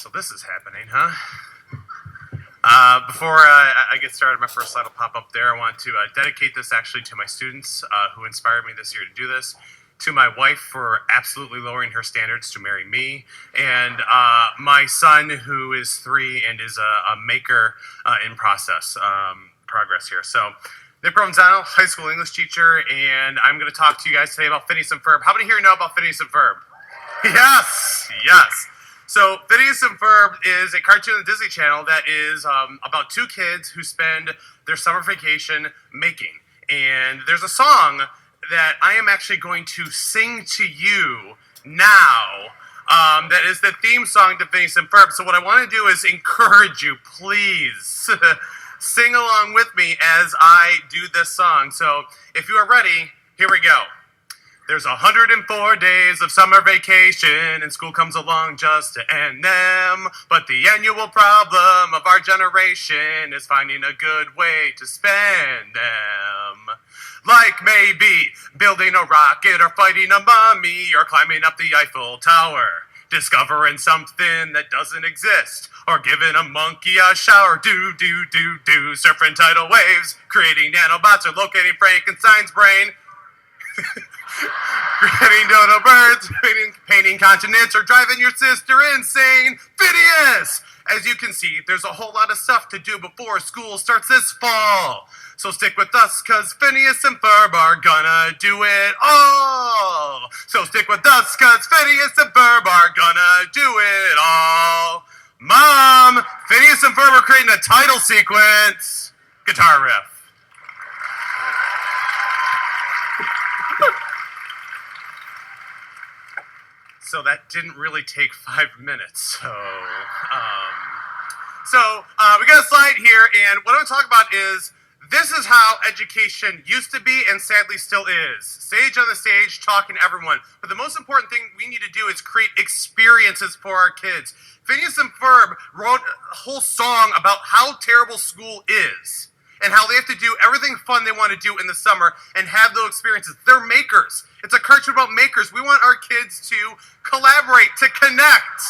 So this is happening, huh? Before I get started, my first slide will pop up there. I want to dedicate this actually to my students who inspired me this year to do this, to my wife for absolutely lowering her standards to marry me, and my son who is 3 and is a maker in progress here. So, Nick Provenzano, high school English teacher, and I'm going to talk to you guys today about Phineas and Ferb. How many here know about Phineas and Ferb? Yes, yes. So Phineas and Ferb is a cartoon on the Disney Channel that is about 2 kids who spend their summer vacation making. And there's a song that I am actually going to sing to you now that is the theme song to Phineas and Ferb. So what I want to do is encourage you, please, sing along with me as I do this song. So if you are ready, here we go. There's 104 days of summer vacation, and school comes along just to end them. But the annual problem of our generation is finding a good way to spend them. Like maybe building a rocket or fighting a mummy or climbing up the Eiffel Tower. Discovering something that doesn't exist, or giving a monkey a shower. Do, surfing tidal waves, creating nanobots, or locating Frankenstein's brain. Creating dodo birds, painting continents, or driving your sister insane. Phineas! As you can see, there's a whole lot of stuff to do before school starts this fall. So stick with us, cause Phineas and Ferb are gonna do it all. So stick with us, cause Phineas and Ferb are gonna do it all. Mom, Phineas and Ferb are creating a title sequence. Guitar riff. So that didn't really take 5 minutes. So we got a slide here, and what I'm going to talk about is this is how education used to be and sadly still is. Sage on the stage, talking to everyone. But the most important thing we need to do is create experiences for our kids. Phineas and Ferb wrote a whole song about how terrible school is and how they have to do everything fun they want to do in the summer and have those experiences. They're makers. It's a cartoon about makers. We want our kids to collaborate, to connect.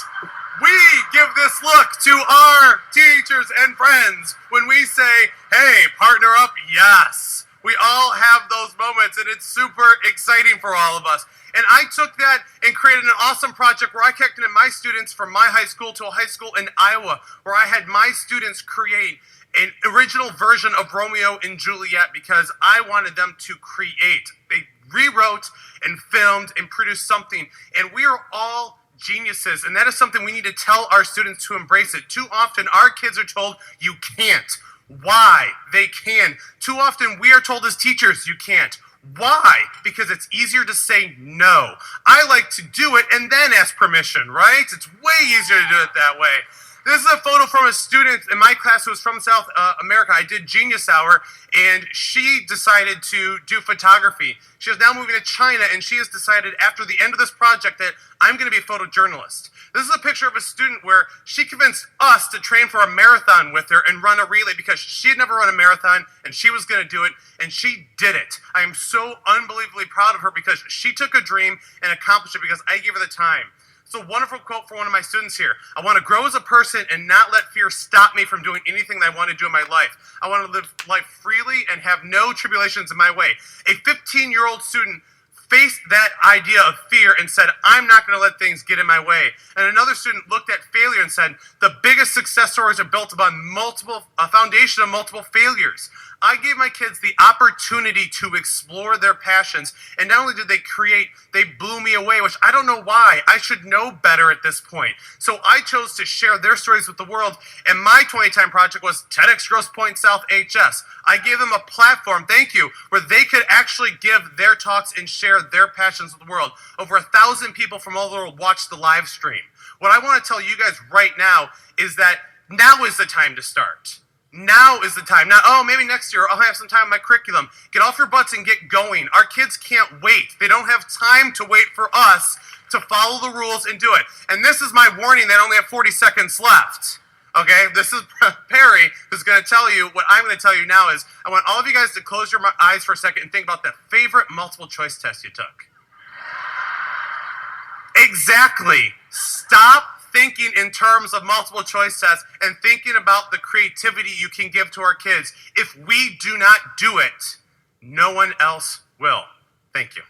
We give this look to our teachers and friends when we say, hey, partner up, yes. We all have those moments, and it's super exciting for all of us. And I took that and created an awesome project where I connected my students from my high school to a high school in Iowa, where I had my students create an original version of Romeo and Juliet because I wanted them to create. They rewrote and filmed and produced something, and we are all geniuses, and that is something we need to tell our students to embrace it. Too often our kids are told you can't. Why? They can. Too often we are told as teachers you can't. Why? Because it's easier to say no. I like to do it and then ask permission, right? It's way easier to do it that way. This is a photo from a student in my class who was from South America. I did Genius Hour, and she decided to do photography. She is now moving to China, and she has decided after the end of this project that I'm going to be a photojournalist. This is a picture of a student where she convinced us to train for a marathon with her and run a relay because she had never run a marathon, and she was going to do it, and she did it. I am so unbelievably proud of her because she took a dream and accomplished it because I gave her the time. It's a wonderful quote from one of my students here. I want to grow as a person and not let fear stop me from doing anything that I want to do in my life. I want to live life freely and have no tribulations in my way. A 15-year-old student faced that idea of fear and said, I'm not going to let things get in my way. And another student looked at failure and said, the biggest success stories are built upon a foundation of multiple failures. I gave my kids the opportunity to explore their passions, and not only did they create, they blew me away, which I don't know why. I should know better at this point. So I chose to share their stories with the world, and my 20-time project was TEDx Grosse Pointe South HS. I gave them a platform, thank you, where they could actually give their talks and share their passions with the world. Over 1,000 people from all over the world watched the live stream. What I want to tell you guys right now is that now is the time to start. Now is the time. Not, oh, maybe next year I'll have some time in my curriculum. Get off your butts and get going. Our kids can't wait. They don't have time to wait for us to follow the rules and do it. And this is my warning that I only have 40 seconds left. Okay, this is Perry who's going to tell you what I'm going to tell you now is I want all of you guys to close your eyes for a second and think about the favorite multiple choice test you took. Exactly. Stop thinking in terms of multiple choice tests and thinking about the creativity you can give to our kids. If we do not do it, no one else will. Thank you.